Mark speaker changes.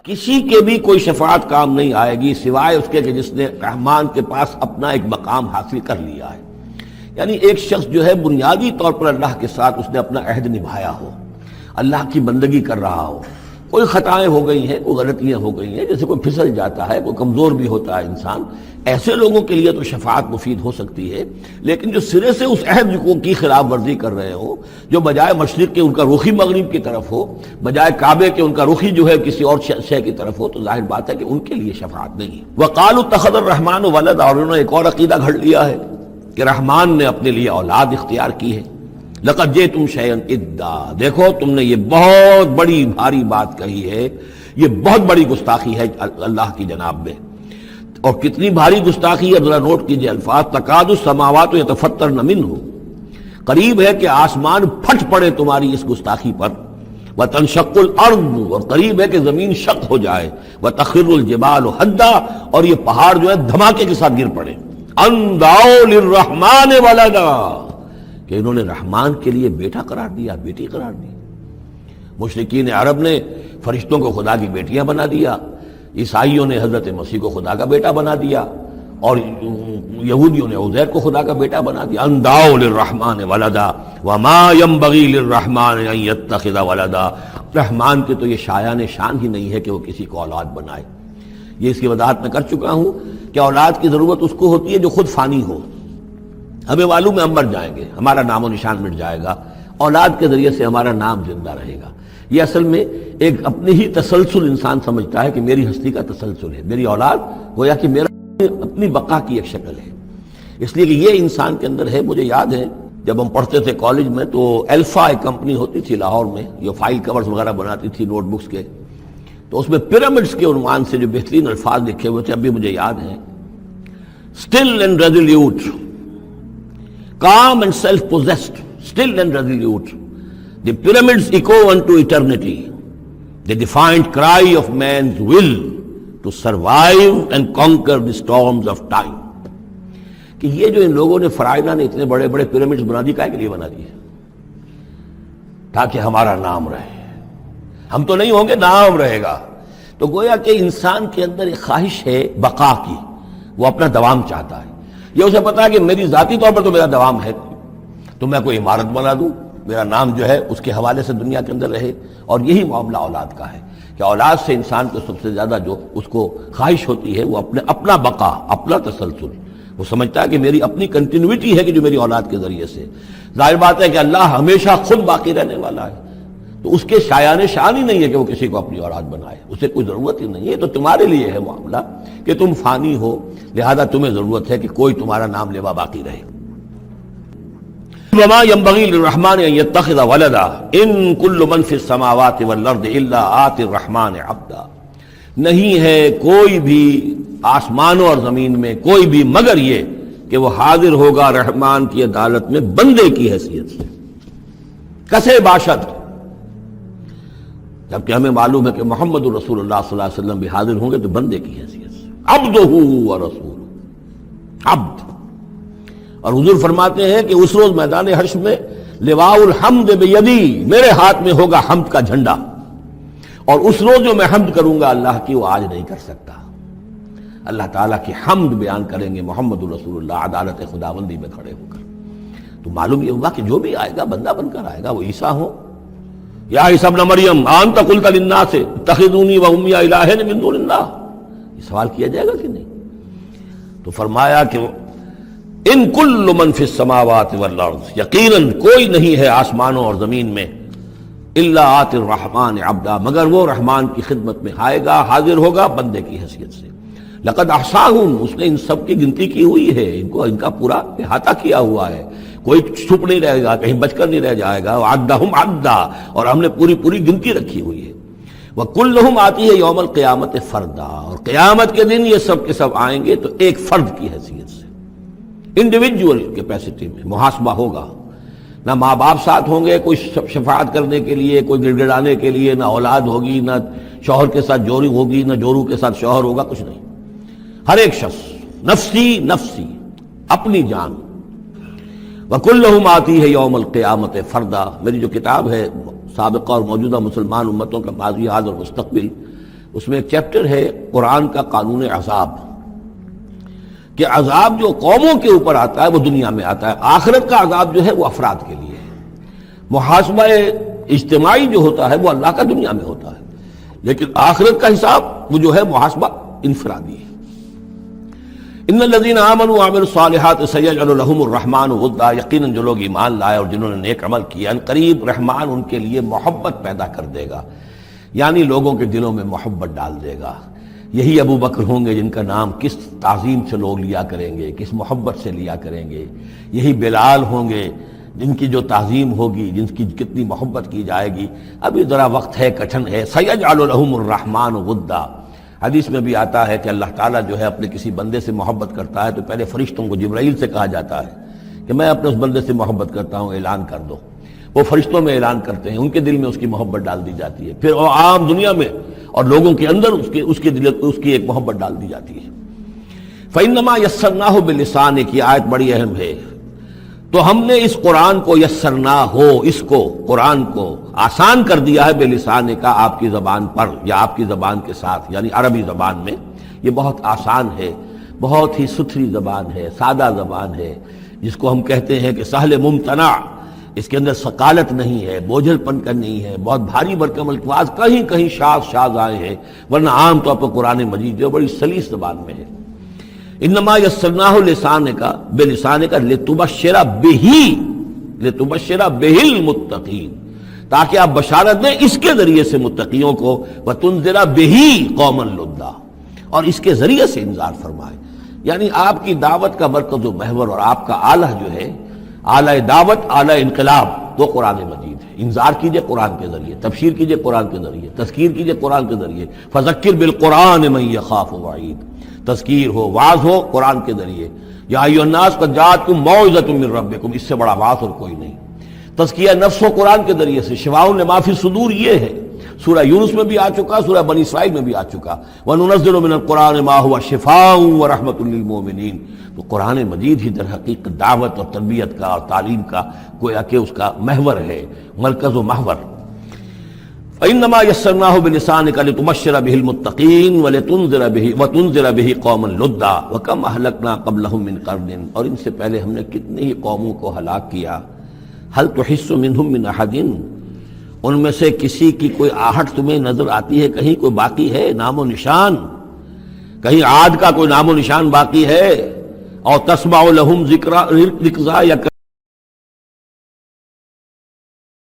Speaker 1: کسی کے بھی کوئی شفاعت کام نہیں آئے گی سوائے اس کے کہ جس نے رحمان کے پاس اپنا ایک مقام حاصل کر لیا ہے. یعنی ایک شخص جو ہے بنیادی طور پر اللہ کے ساتھ اس نے اپنا عہد نبھایا ہو، اللہ کی بندگی کر رہا ہو، کوئی خطائیں ہو گئی ہیں، کوئی غلطیاں ہو گئی ہیں، جیسے کوئی پھسل جاتا ہے، کوئی کمزور بھی ہوتا ہے انسان، ایسے لوگوں کے لیے تو شفاعت مفید ہو سکتی ہے. لیکن جو سرے سے اس عہد کی خلاف ورزی کر رہے ہو، جو بجائے مشرق کے ان کا رخی مغرب کی طرف ہو، بجائے کعبے کے ان کا رخی جو ہے کسی اور شے کی طرف ہو، تو ظاہر بات ہے کہ ان کے لیے شفاعت نہیں. وقالوا اتخذ الرحمن ولدا، اور انہوں نے ایک اور عقیدہ گھڑ لیا ہے کہ رحمان نے اپنے لیے اولاد اختیار کی ہے. لقد جئتم شیئا ادا، دیکھو تم نے یہ بہت بڑی بھاری بات کہی ہے، یہ بہت بڑی گستاخی ہے اللہ کی جناب میں. اور کتنی بھاری گستاخی ہے ذرا نوٹ کیجئے الفاظ. تکاد السماوات یتفطرن منہ، قریب ہے کہ آسمان پھٹ پڑے تمہاری اس گستاخی پر. وتنشق الارض، اور قریب ہے کہ زمین شق ہو جائے. وتخر الجبال حدا، اور یہ پہاڑ جو ہے دھماکے کے ساتھ گر پڑے. ان دعوا للرحمن ولدا، کہ انہوں نے رحمان کے لیے بیٹا قرار دیا، بیٹی قرار دی. مشرکین عرب نے فرشتوں کو خدا کی بیٹیاں بنا دیا، عیسائیوں نے حضرت مسیح کو خدا کا بیٹا بنا دیا، اور یہودیوں نے عزیر کو خدا کا بیٹا بنا دیا. ان دعوا للرحمن ولدا وما ينبغي للرحمن ان يتخذ ولدا، رحمان کے تو یہ شایان شان ہی نہیں ہے کہ وہ کسی کو اولاد بنائے. یہ اس کی وضاحت میں کر چکا ہوں کہ اولاد کی ضرورت اس کو ہوتی ہے جو خود فانی ہو. ہمیں معلوم ہے ہم مر جائیں گے، ہمارا نام و نشان مٹ جائے گا، اولاد کے ذریعے سے ہمارا نام زندہ رہے گا. یہ اصل میں ایک اپنی ہی تسلسل انسان سمجھتا ہے کہ میری ہستی کا تسلسل ہے، میری اولاد گویا کہ میرا اپنی بقا کی ایک شکل ہے. اس لیے کہ یہ انسان کے اندر ہے. مجھے یاد ہے جب ہم پڑھتے تھے کالج میں تو الفا ایک کمپنی ہوتی تھی لاہور میں جو فائل کورز وغیرہ بناتی تھی نوٹ بکس کے، تو اس میں پیرامڈز کے عنوان سے جو بہترین الفاظ لکھے ہوئے تھے اب بھی مجھے یاد ہیں. Still and resolute, calm and self-possessed, still and resolute, the pyramids echo unto eternity, the defiant cry of man's will to survive and conquer the storms of time. کہ یہ جو ان لوگوں نے فرائضہ نے اتنے بڑے بڑے پیرامڈز بنا دی، کائے کے لیے بنا دیے؟ تاکہ ہمارا نام رہے. ہم تو نہیں ہوں گے، نام رہے گا. تو گویا کہ انسان کے اندر ایک خواہش ہے بقا کی، وہ اپنا دوام چاہتا ہے. یہ اسے پتا ہے کہ میری ذاتی طور پر تو میرا دوام ہے، تو میں کوئی عمارت بنا دوں، میرا نام جو ہے اس کے حوالے سے دنیا کے اندر رہے. اور یہی معاملہ اولاد کا ہے کہ اولاد سے انسان کو سب سے زیادہ جو اس کو خواہش ہوتی ہے وہ اپنا بقا، اپنا تسلسل. وہ سمجھتا ہے کہ میری اپنی کنٹینیوٹی ہے کہ جو میری اولاد کے ذریعے سے. ظاہر بات ہے کہ اللہ ہمیشہ خود باقی رہنے والا ہے، تو اس کے شایان شان ہی نہیں ہے کہ وہ کسی کو اپنی اولاد بنائے. اسے کوئی ضرورت ہی نہیں ہے. تو تمہارے لیے ہے معاملہ کہ تم فانی ہو، لہذا تمہیں ضرورت ہے کہ کوئی تمہارا نام لیوا باقی رہے. وما ينبغي للرحمن ان يتخذ ولدا ان كل من في السماوات والارض الا آتي الرحمن عبدا، نہیں ہے کوئی بھی آسمانوں اور زمین میں کوئی بھی مگر یہ کہ وہ حاضر ہوگا رحمان کی عدالت میں بندے کی حیثیت سے. کسے باشد، جبکہ ہمیں معلوم ہے کہ محمد رسول اللہ صلی اللہ علیہ وسلم بھی حاضر ہوں گے تو بندے کی حیثیت سے. عبدہ ورسول، عبد. اور حضور فرماتے ہیں کہ اس روز میدان حشر میں لواء الحمد بیدی، میرے ہاتھ میں ہوگا حمد کا جھنڈا، اور اس روز جو میں حمد کروں گا اللہ کی وہ آج نہیں کر سکتا. اللہ تعالیٰ کی حمد بیان کریں گے محمد رسول اللہ عدالت خداوندی میں کھڑے ہو کر. تو معلوم یہ ہوگا کہ جو بھی آئے گا بندہ بن کر آئے گا. وہ عیسیٰ ہو یا عیسیٰ ابن مریم انت قلت للناس اتخذونی وامی الہین من دون اللہ، یہ سوال کیا جائے گا کہ نہیں؟ تو فرمایا کہ ان کل من فی السماوات والارض، یقیناً کوئی نہیں ہے آسمانوں اور زمین میں، الا آتی الرحمن عبدا، مگر وہ رحمان کی خدمت میں آئے گا، حاضر ہوگا بندے کی حیثیت سے. لقد احصاہم، اس نے ان سب کی گنتی کی ہوئی ہے، ان کا پورا احاطہ کیا ہوا ہے، کوئی چھپ نہیں رہے گا، کہیں بچ کر نہیں رہ جائے گا. وعدہم عدا، اور ہم نے پوری گنتی رکھی ہوئی ہے. وکلہم آتی ہے یوم القیامت فردا، اور قیامت کے دن یہ سب کے سب آئیں گے تو ایک فرد کی حیثیت سے، انڈیویجول کیپیسٹی میں محاسبہ ہوگا. نہ ماں باپ ساتھ ہوں گے کوئی شفاعت کرنے کے لیے، کوئی گڑ گڑانے کے لیے، نہ اولاد ہوگی، نہ شوہر کے ساتھ جوری ہوگی، نہ جورو کے ساتھ شوہر ہوگا، کچھ نہیں. ہر ایک شخص نفسی نفسی، اپنی جان. وکلہم آتی ہے یوم القیامت فردا، میری جو کتاب ہے سابقہ اور موجودہ مسلمان امتوں کا ماضی حال اور مستقبل، اس میں ایک چیپٹر ہے قرآن کا قانون عذاب، کہ عذاب جو قوموں کے اوپر آتا ہے وہ دنیا میں آتا ہے، آخرت کا عذاب جو ہے وہ افراد کے لیے ہے۔ محاسبہ اجتماعی جو ہوتا ہے وہ اللہ کا دنیا میں ہوتا ہے، لیکن آخرت کا حساب وہ جو ہے محاسبہ انفرادی ہے۔ ان الذین آمنوا وعملوا الصالحات سیجعل لهم الرحمن ودا، یقیناً جو لوگ ایمان لائے اور جنہوں نے نیک عمل کیا، ان قریب رحمان ان کے لیے محبت پیدا کر دے گا، یعنی لوگوں کے دلوں میں محبت ڈال دے گا۔ یہی ابو بکر ہوں گے جن کا نام کس تعظیم سے لوگ لیا کریں گے، کس محبت سے لیا کریں گے۔ یہی بلال ہوں گے جن کی جو تعظیم ہوگی، جن کی کتنی محبت کی جائے گی۔ ابھی ذرا وقت ہے، کٹھن ہے۔ سیجعل لهم الرحمن ودا، حدیث میں بھی آتا ہے کہ اللہ تعالیٰ جو ہے اپنے کسی بندے سے محبت کرتا ہے تو پہلے فرشتوں کو، جبرائیل سے کہا جاتا ہے کہ میں اپنے اس بندے سے محبت کرتا ہوں، اعلان کر دو۔ وہ فرشتوں میں اعلان کرتے ہیں، ان کے دل میں اس کی محبت ڈال دی جاتی ہے، پھر وہ عام دنیا میں اور لوگوں کے اندر اس کی ایک محبت ڈال دی جاتی ہے۔ فَإِنَّمَا يَسَّرْنَاهُ بِلِسَانِكَ، یہ آیت بڑی اہم ہے۔ تو ہم نے اس قرآن کو یسرنا ہو، اس کو قرآن کو آسان کر دیا ہے، بلسان کا، آپ کی زبان پر یا آپ کی زبان کے ساتھ، یعنی عربی زبان میں۔ یہ بہت آسان ہے، بہت ہی ستھری زبان ہے، سادہ زبان ہے، جس کو ہم کہتے ہیں کہ سہل ممتنع، اس کے اندر ثقالت نہیں ہے، بوجھل پن کا نہیں ہے، بہت بھاری بھرکم الفاظ کہیں کہیں شاذ آئے ہیں، ورنہ عام طور پر قرآن مجید جو بڑی سلیس زبان میں ہے۔ انما یسرناہ لسانک، بلسانک لتبشر بہ المتقین، تاکہ آپ بشارت دیں اس کے ذریعے سے متقیوں کو، وتنذر بہ قوما لدا، اور اس کے ذریعے سے انذار فرمائے۔ یعنی آپ کی دعوت کا مرکز و محور اور آپ کا آلہ جو ہے، آلہ دعوت، آلہ انقلاب، وہ قرآن مجید ہے۔ انذار کیجئے قرآن کے ذریعے، تبشیر کیجئے قرآن کے ذریعے، تذکیر کیجئے قرآن کے ذریعے۔ فذکر بالقرآن من یخاف وعید، تذکیر ہو، واعظ ہو قرآن کے ذریعے۔ یا ایھا الناس قد جاءتکم موعظۃ من ربکم، اس سے بڑا واعظ اور کوئی نہیں۔ تزکیہ نفس و قرآن کے ذریعے سے، شفاء لما فی الصدور یہ ہے، سورہ یونس میں بھی آ چکا، سورہ بنی اسرائیل میں بھی آ چکا۔ وَنُنَزِّلُ مِنَ الْقُرْآنِ مَا هُوَ شِفَاءٌ وَرَحْمَةٌ لِّلْمُؤْمِنِينَ، تو قرآن مجید ہی در حقیقت دعوت اور تربیت کا اور تعلیم کا گویا کہ اس کا محور ہے، مرکز و محور۔ فَإِنَّمَا يَسَّرْنَاهُ بِلِسَانِكَ لِتُبَشِّرَ بِهِ الْمُتَّقِينَ وَتُنذِرَ بِهِ قَوْمًا لُدًّا وَكَمْ أَهْلَكْنَا قَبْلَهُم مِّن قَرْنٍ، اور ان سے پہلے ہم نے کتنی ہی قوموں کو ہلاک کیا۔ هَلْ تُحِسُّ مِنْهُم مِّنْ أَحَدٍ، ان میں سے کسی کی کوئی آہٹ تمہیں نظر آتی ہے؟ کہیں کوئی باقی ہے نام و نشان؟ کہیں عاد کا کوئی نام و نشان باقی ہے؟ اور تسمع لهم ذکرا، یا